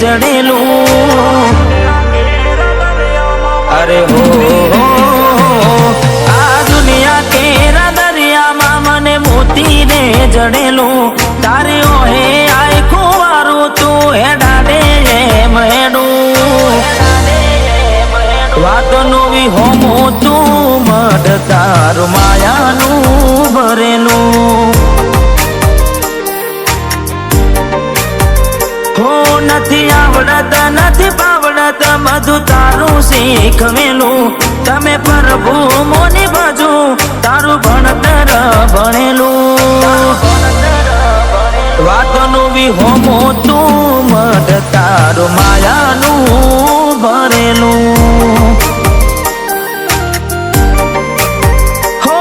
જડેલું અરે હો આ દુનિયા કેરા દરિયામાં મને મોતીને જડેલું તારે ઓહે આય ખોવારું તું હેડાડે એમ હેડું વાતનું વિહોમો તું મઢ તારું માયાનું ભરેલું હો નથી આવડત નથી પાવડત બધું તારું શીખવેલું તમે પ્રભુ મોની બાજુ તારું ભણતર ભણેલું વાતનું વિહોમો તું મઢ તારું માયાનું ભરેલું હો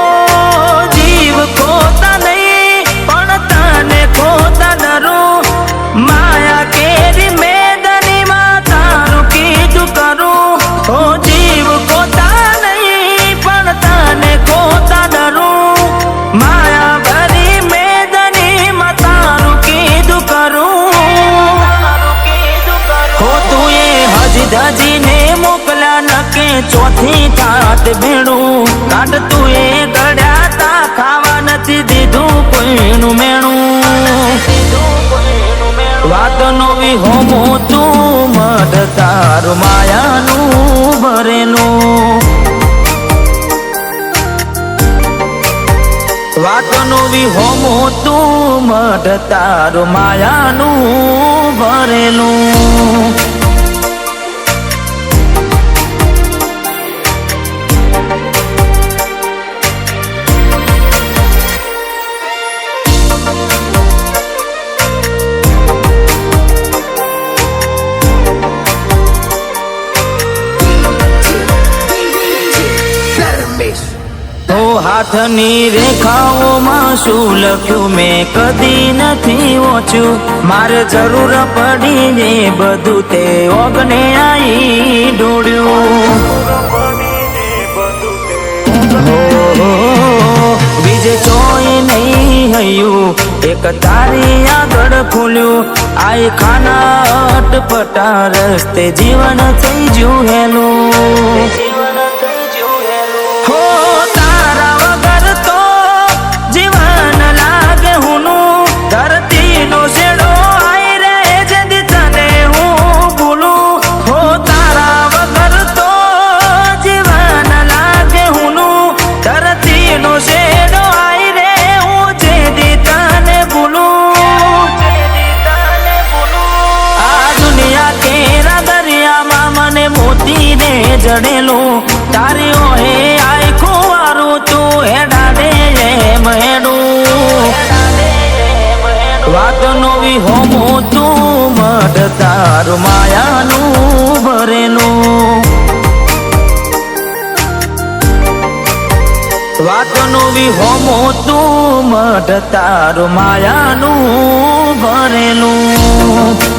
જીવ ખોતા નહીં પણ તને ખોતા ડરું માયા કેરી મેદનીમાં તારું કીધું કરું હો જીવ ખોતા નહીં પણ તને ખોતા ડરું માયા ભરી મેદનીમાં તારું કીધું કરું હો તું એ હજી ધજીને મોકલ્યા નકે ચોથી થાત ભેણું કાઢ તું એ ગળ્યા તા ખાવા નથી દીધું કોઈનું મેણું વાતનો વિહોમો તું મઢ તારું માયાનું ભરેલું વાતનો વિહોમો તું મઢ તારું માયાનું ભરેલું તો હાથની રેખાઓમાં શું લખ્યું મેં કદી નથી ઓછું મારે જરૂર પડી ને બધું તે ઓગને આઈ ઢોળ્યું બીજે ચોય નહીં હૈયું એક તારી આગળ ખોલ્યું આઈ ખાના અટપટા રસ્તે જીવન થઈ ગયું હેલું જડેલું તારી ઓહે આય ખોવારું તું હેડાડે એમ હેડું વાતનો વિહોમો તું મઢ તારું માયાનું ભરેલું વાતનો વિહોમો તું મઢ તારું માયાનું ભરેલું